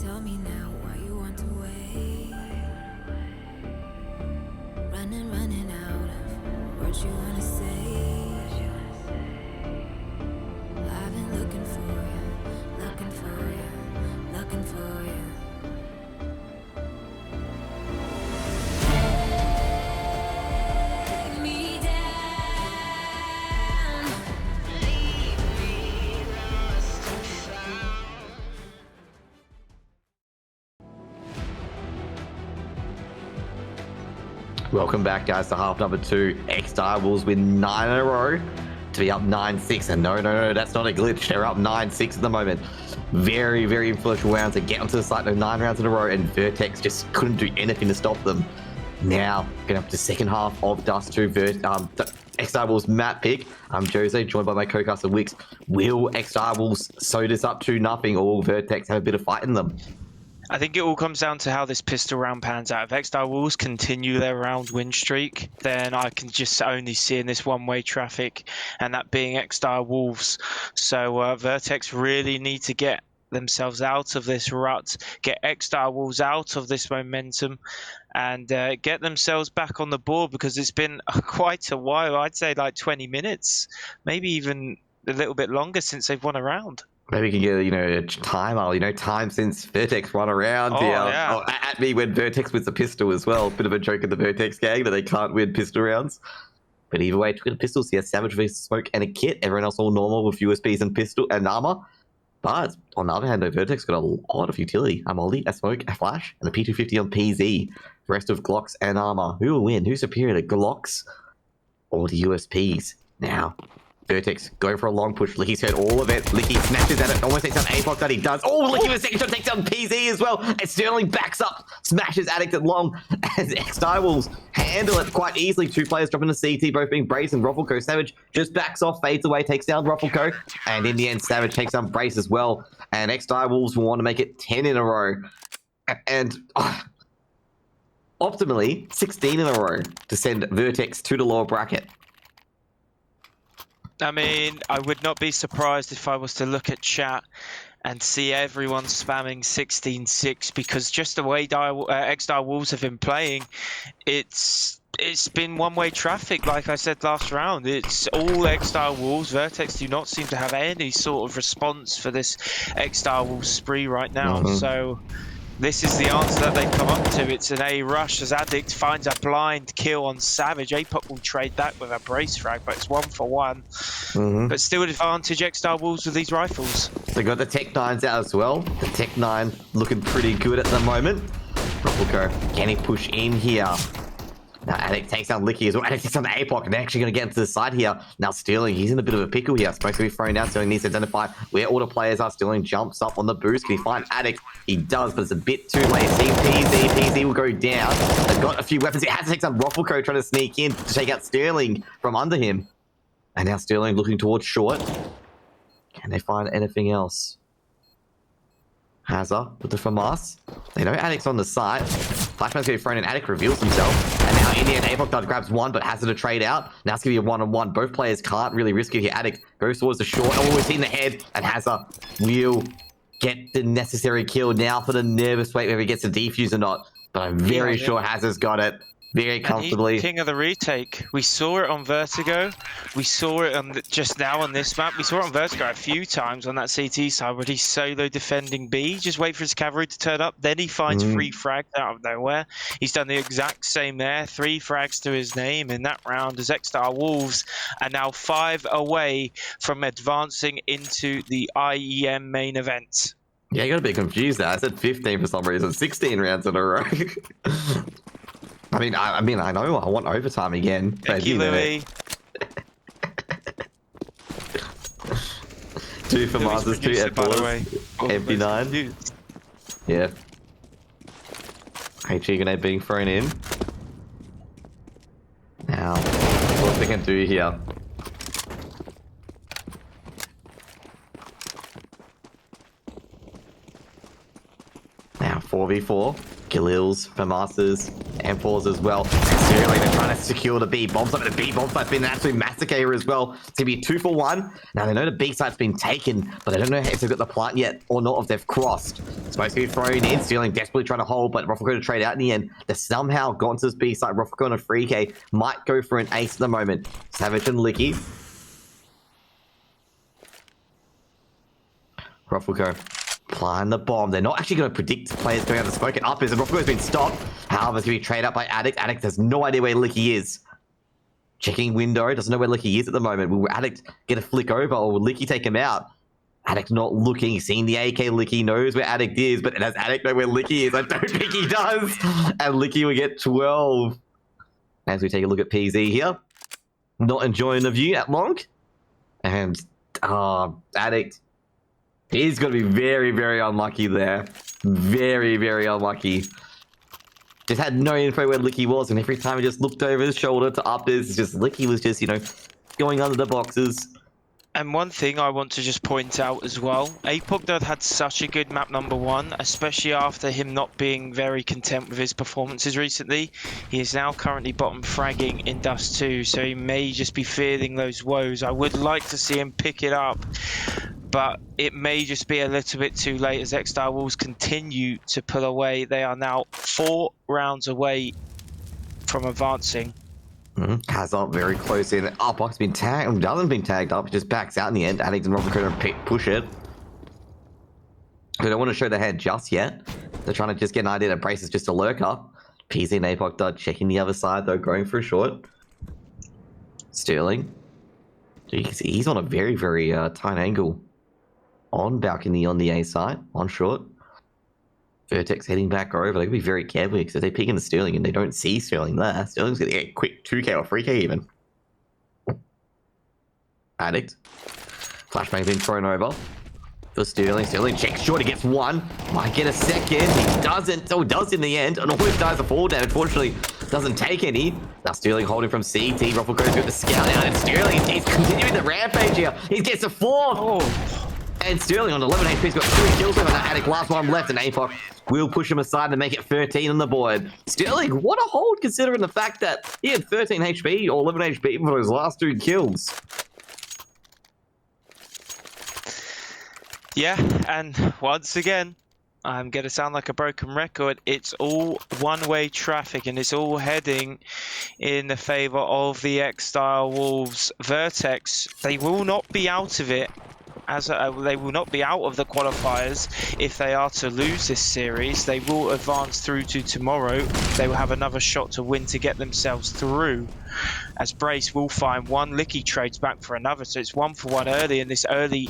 tell me now why you want to wait. Running out of words you wanna say. I've been looking for you, looking for you, looking for Welcome back, guys, to half number 2. Ex-Direwolves win 9 in a row to be up 9-6. And no, that's not a glitch. They're up 9-6 at the moment. Very, very influential rounds to get onto the site. 9 rounds in a row, and VERTEX just couldn't do anything to stop them. Now, going up to the second half of Dust2 Ex-Direwolves map pick. I'm Jose, joined by my co-caster Wix. Will Ex-Direwolves sew this up 2-0, or will VERTEX have a bit of fight in them? I think it all comes down to how this pistol round pans out. If Ex-Direwolves continue their round win streak, then I can just only see in this one-way traffic, and that being Ex-Direwolves. So VERTEX really need to get themselves out of this rut, get Ex-Direwolves out of this momentum, and get themselves back on the board, because it's been quite a while. I'd say like 20 minutes, maybe even a little bit longer since they've won a round. Maybe we can get, a timer, time since VERTEX won around. Oh, yeah. Oh, at me when VERTEX wins a pistol as well. Bit of a joke in the VERTEX gang that they can't win pistol rounds. But either way, took the pistols. He has Savage vs Smoke and a kit. Everyone else all normal with USPs and pistol and armor. But on the other hand, though, VERTEX got a lot of utility. A Molly, a Smoke, a Flash, and a P250 on PZ. The rest of Glocks and armor. Who will win? Who's superior to Glocks or the USPs? Now, VERTEX going for a long push. Licky's heard all of it. Licky smashes at it. Almost takes down APOC that he does. Oh, Licky with a second shot takes down PZ as well. And Sterling backs up, smashes Addict at long. As Ex-Direwolves handle it quite easily. 2 players dropping the CT, both being Brace and Ruffleco. Savage just backs off, fades away, takes down Ruffleco. And in the end, Savage takes down Brace as well. And Ex-Direwolves will want to make it 10 in a row. And optimally, 16 in a row to send VERTEX to the lower bracket. I mean, I would not be surprised if I was to look at chat and see everyone spamming 16-6, because just the way Ex-Direwolves have been playing, it's been one-way traffic. Like I said last round, it's all Ex-Direwolves. VERTEX do not seem to have any sort of response for this Ex-Direwolves spree right now. So this is the answer that they've come up to. It's an A rush as Addict finds a blind kill on Savage. APOC will trade that with a brace frag, but it's 1 for 1. But still advantage Ex-Direwolves with these rifles. They got the Tech 9s out as well. The Tech 9 looking pretty good at the moment. Ruffleco, can he push in here? Now Addict takes down Licky as well. Addict takes down the APOC, and they're actually going to get into the side here. Now Sterling, he's in a bit of a pickle here. Supposed to be thrown down. Sterling needs to identify where all the players are. Sterling jumps up on the boost. Can he find Addict? He does, but it's a bit too late. See PZ. PZ will go down. They've got a few weapons. He has to take some Ruffleco trying to sneak in to take out Sterling from under him. And now Sterling looking towards short. Can they find anything else? Hazard with the FAMAS. They know Addict's on the side. Flashbang's going to be thrown in. Addict reveals himself. And now in the end, APOC does grabs one, but Hazard to trade out. Now it's going to be a 1-on-1. Both players can't really risk it here. Addict goes towards the short. Oh, it's in the head. And Hazard will get the necessary kill now for the nervous wait whether he gets a defuse or not. But I'm very sure Hazard's got it. Very comfortably. King of the retake. We saw it on Vertigo. We saw it on just now on this map. We saw it on Vertigo a few times on that CT side where he's solo defending B. Just wait for his cavalry to turn up. Then he finds 3 frags out of nowhere. He's done the exact same there. 3 frags to his name in that round as Ex-Direwolves are now 5 away from advancing into the IEM main event. Yeah, you got a bit confused there. I said 15 for some reason. 16 rounds in a row. I mean, I know I want overtime again. Thank you, Louis. 2 for Masters, 2 F4s, MP9. Yeah. HE grenade being thrown in. Now, what they can do here? Now, 4v4. Khalils, FAMASs, M4s as well. Seriously, they're trying to secure the B bombs. The B bomb site's been an absolute massacre as well. It's going to be 2 for 1. Now, they know the B site's been taken, but they don't know if they've got the plant yet or not, if they've crossed. It's supposed to be thrown in. Sterling desperately trying to hold, but Ruffleco to trade out in the end. They've somehow gone to this B site. Ruffleco on a 3K might go for an ace at the moment. Savage and Licky. Ruffleco. Plant the bomb. They're not actually going to predict players going out to smoke it up as Ruffleco's been stopped. However, it's going to be traded up by Addict. Addict has no idea where Licky is. Checking window. Doesn't know where Licky is at the moment. Will Addict get a flick over or will Licky take him out? Addict not looking. Seeing the AK Licky knows where Addict is, but does Addict know where Licky is? I don't think he does. And Licky will get 12. As we take a look at PZ here. Not enjoying the view at long. And, Addict. He's going to be very, very unlucky there. Very, very unlucky. Just had no info where Licky was, and every time he just looked over his shoulder to uppers, just Licky was just, going under the boxes. And one thing I want to just point out as well, Apog had such a good map number 1, especially after him not being very content with his performances recently. He is now currently bottom fragging in Dust2, so he may just be feeling those woes. I would like to see him pick it up, but it may just be a little bit too late as Ex-Direwolves continue to pull away. They are now 4 rounds away from advancing. Hazard very close in. Upbox been tagged, doesn't been tagged up, just backs out in the end. Addict and Robin couldn't push it. They don't want to show their head just yet. They're trying to just get an idea that Brace is just a lurker. PZ and Apoc checking the other side though, going for a short. Sterling. He's on a very, very tight angle. On balcony on the A side, on short. VERTEX heading back over. They can be very careful because if they peek into Sterling and they don't see Sterling there, Sterling's going to get a quick 2k or 3k even. Addict. Flashbang being thrown over for Sterling. Sterling checks short. He gets 1. Might get a second. He doesn't. Oh, does in the end. And almost dies a fall damage. Unfortunately, doesn't take any. Now Sterling holding from CT. Ruffle goes with the scout out. And Sterling, he's continuing the rampage here. He gets a 4. Oh. And Sterling on 11 HP, he's got 3 kills over that Addict. Last one left, and Apoc will push him aside and make it 13 on the board. Sterling, what a hold considering the fact that he had 13 HP or 11 HP for his last 2 kills. Yeah, and once again, I'm going to sound like a broken record. It's all one-way traffic, and it's all heading in the favor of the Ex-Direwolves. VERTEX, they will not be out of it. They will not be out of the qualifiers if they are to lose this series. They will advance through to tomorrow. They will have another shot to win to get themselves through, as Brace will find 1. Licky trades back for another, so it's 1 for 1 early in this early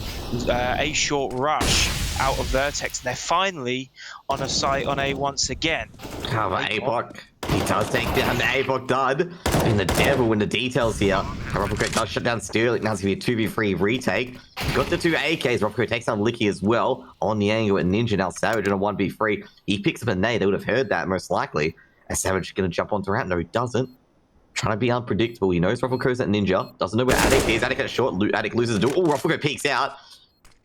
A short rush out of VERTEX. They're finally on a site on A once again. How about Apoc? He does take down the Apoc dud. And the devil in the details here. Rufflecrate does shut down Sterling. Now it's going to be a 2v3 retake. Got the 2 AKs. Rufflecrate takes down Licky as well. On the angle at Ninja. Now Savage in a 1v3. He picks up a nade. They would have heard that most likely. As Savage is going to jump onto ramp. No, he doesn't. Trying to be unpredictable. He knows Rufflecrate's at Ninja. Doesn't know where Addict is. Addict at short. Addict loses the duel. Oh, Rufflecrate peeks out.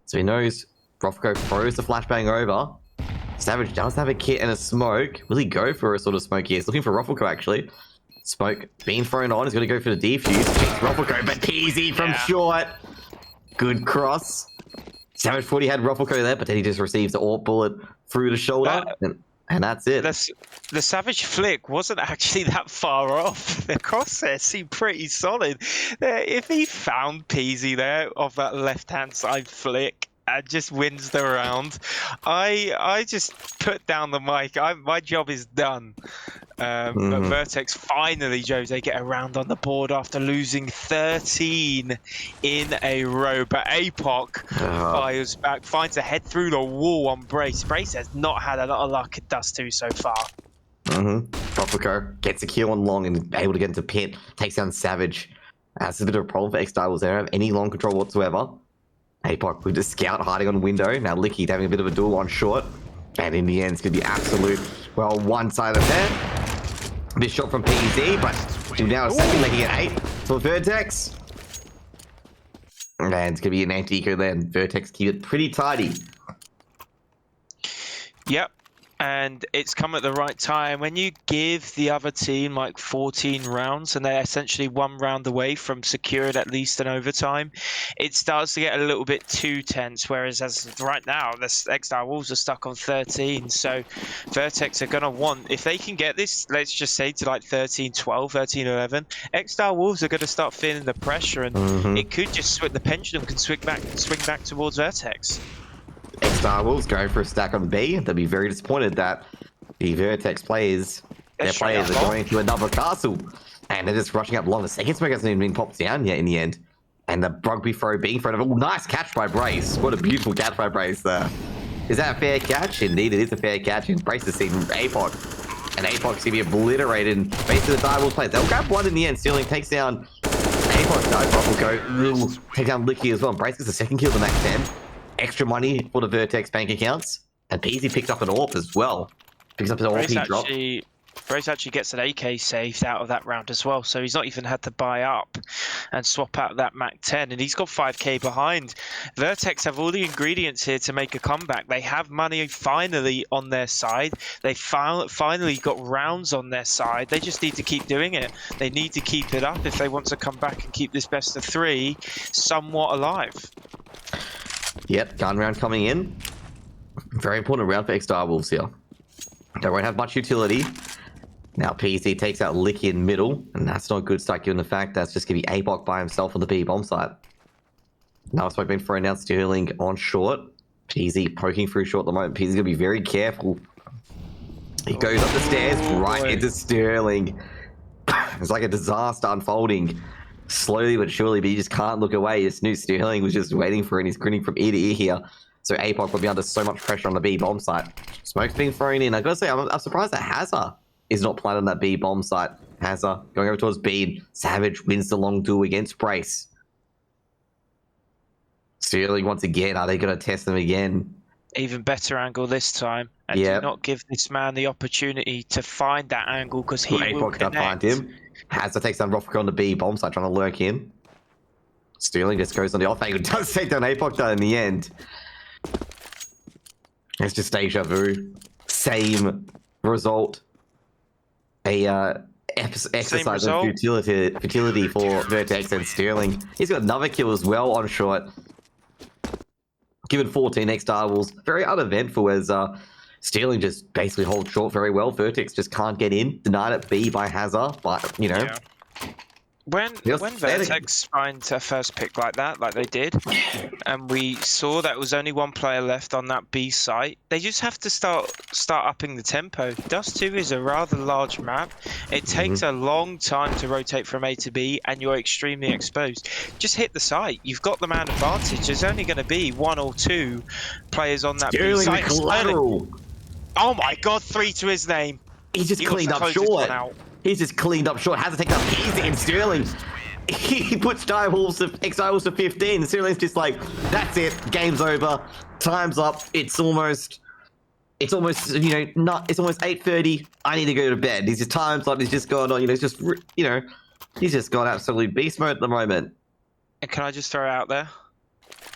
So he knows Rufflecrate throws the flashbang over. Savage does have a kit and a smoke. Will he go for a sort of smoke here? He's looking for Ruffleco actually. Smoke being thrown on. He's going to go for the defuse. Checks Ruffleco, but PZ from short. Good cross. Savage 40 had Ruffleco there, but then he just receives the AWP bullet through the shoulder. And that's it. The Savage flick wasn't actually that far off. The crosshair seemed pretty solid. If he found PZ there off that left-hand side flick, and just wins the round, I just put down the mic. My job is done. But VERTEX finally, Jose, get a round on the board after losing 13 in a row. But Apoc fires back, finds a head through the wall on Brace. Brace has not had a lot of luck at Dust2 so far. Ruffleco gets a kill on long and able to get into pit. Takes down Savage. That's a bit of a problem for Ex-Direwolves. They don't have any long control whatsoever. Apoc with the scout hiding on window. Now Licky having a bit of a duel on short. And in the end, it's going to be absolute, well, one-sided affair. This shot from PZ, but now a second making it 8 for VERTEX. And it's going to be an anti-eco there. And VERTEX keep it pretty tidy. Yep. And it's come at the right time. When you give the other team like 14 rounds and they're essentially 1 round away from secured at least an overtime, it starts to get a little bit too tense. Whereas as right now, the Ex-Direwolves are stuck on 13. So VERTEX are going to want, if they can get this, let's just say to like 13-12, 13-11, Ex-Direwolves are going to start feeling the pressure, and it could just swing, the pendulum can swing back towards VERTEX. Ex-Direwolves going for a stack on B. They'll be very disappointed that the VERTEX players, their players are going to another castle. And they're just rushing up long. The second smoke hasn't even been popped down yet in the end. And the rugby throw being thrown over. Oh, nice catch by Brace. What a beautiful catch by Brace there. Is that a fair catch? Indeed, it is a fair catch. And Brace has seen Apoc And Apox gonna be obliterated. And basically the Direwolves plays. They'll grab one in the end. Sterling takes down Apox. Ruffle will take down Licky as well. Brace gets the second kill to Mac 10. Extra money for the VERTEX bank accounts. And Peasy picks up an AWP as well. Picks up an AWP drop. Brace actually gets an AK saved out of that round as well, so he's not even had to buy up and swap out that Mac 10, and he's got 5k behind. VERTEX have all the ingredients here to make a comeback. They have money finally on their side. They finally got rounds on their side. They just need to keep doing it. They need to keep it up if they want to come back and keep this best of 3 somewhat alive. Yep, gun round coming in. Very important round for Ex-Direwolves here. They won't have much utility. Now PC takes out Licky in middle, and that's not a good start given the fact that's just going to be Apoc by himself on the B bomb site. Now it's been thrown out Sterling on short. PC poking through short at the moment. PZ's going to be very careful. He goes up the stairs right into Sterling. It's like a disaster unfolding. Slowly but surely, but he just can't look away. Just knew Sterling was just waiting for it, and he's grinning from ear to ear here. So Apoc will be under so much pressure on the B bomb site. Smoke's being thrown in. I gotta say, I'm surprised that Hazard is not planted on that B bomb site. Hazard going over towards B. Savage wins the long duel against Brace. Sterling once again. Are they going to test them again? Even better angle this time. And do not give this man the opportunity to find that angle because he will connect. Find him. Hazard takes down Rothrock on the B bomb site, trying to lurk in. Sterling just goes on the off angle. Does take down Apoc though in the end. It's just deja vu. Same result. Exercise of futility for VERTEX and Sterling. He's got another kill as well on short. Given 14 Ex-Direwolves. Very uneventful as Sterling just basically holds short very well. VERTEX just can't get in. Denied at B by Hazard, but you know. Yeah. When VERTEX find a first pick like that, like they did, and we saw that was only one player left on that B site, they just have to start upping the tempo. Dust2 is a rather large map. It takes a long time to rotate from A to B, and you're extremely exposed. Just hit the site. You've got the man advantage. There's only going to be 1 or 2 players on that B site. Collateral. Oh my God! 3 to his name. He just cleaned up short. He's just cleaned up short. Has to take up easy in Sterling. He puts Ex-Direwolves to 15. And Sterling's just like, that's it. Game's over. Time's up. It's almost it's almost 8:30. I need to go to bed. He's just time's up. He's just gone on. It's just he's just got absolute beast mode at the moment. And can I just throw out there?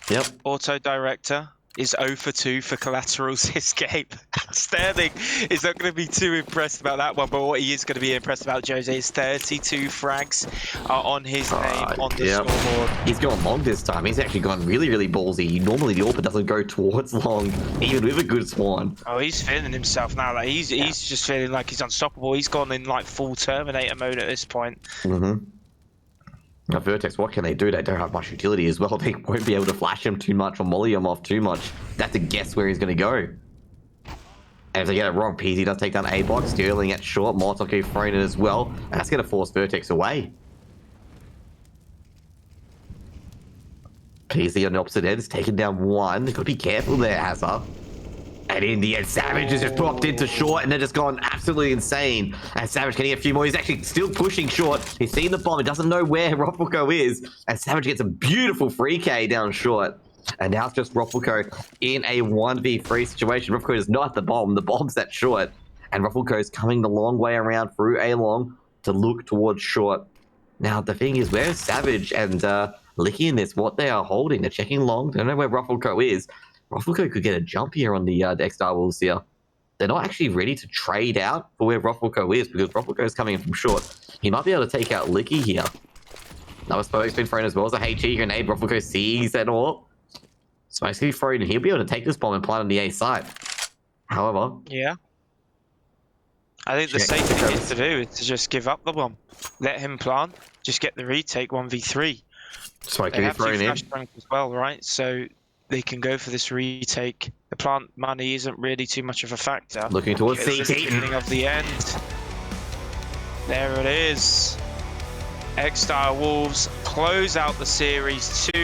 Yep. Auto director is 0 for 2 for collaterals this game. Sterling is not going to be too impressed about that one, but what he is going to be impressed about, Jose, is 32 frags on his name on the scoreboard. He's gone long this time. He's actually gone really, really ballsy. Normally the AWP doesn't go towards long, even with a good spawn. Oh, he's feeling himself now. Like he's just feeling like he's unstoppable. He's gone in like full Terminator mode at this point. Now VERTEX, what can they do? They don't have much utility as well. They won't be able to flash him too much or molly him off too much. They have to guess where he's going to go. And if they get it wrong, PZ does take down A-Box. Sterling at short. Molotov keep throwing it as well. And that's going to force VERTEX away. PZ on the opposite end is taking down one. Got to be careful there, Hazard. And in the end, Savage has just dropped into short and they're just gone absolutely insane. And Savage can get a few more. He's actually still pushing short. He's seen the bomb. He doesn't know where Rothwilko is. And Savage gets a beautiful free K down short. And now it's just Rothwilko in a 1v3 situation. Rothwilko is not the bomb. The bomb's that short. And Rothwilko is coming the long way around through A long to look towards short. Now, the thing is, where's Savage and Licky in this? What they are holding? They're checking long. They don't know where Rothwilko is. Rothwilko could get a jump here on the Ex-Direwolves here. They're not actually ready to trade out for where Rothwilko is because Rothwilko is coming in from short. He might be able to take out Licky here. Another smoke's been thrown as well as a HE grenade. Rothwilko sees that all. Smoke's going to be thrown and he'll be able to take this bomb and plant on the A side. However... Yeah. I think the safe thing is to do is to just give up the bomb. Let him plant. Just get the retake 1v3. Smoke can be thrown in. As well, right? So... they can go for this retake. The plant money isn't really too much of a factor. Looking towards CT. It's the beginning of the end. There it is. Ex-Direwolves close out the series 2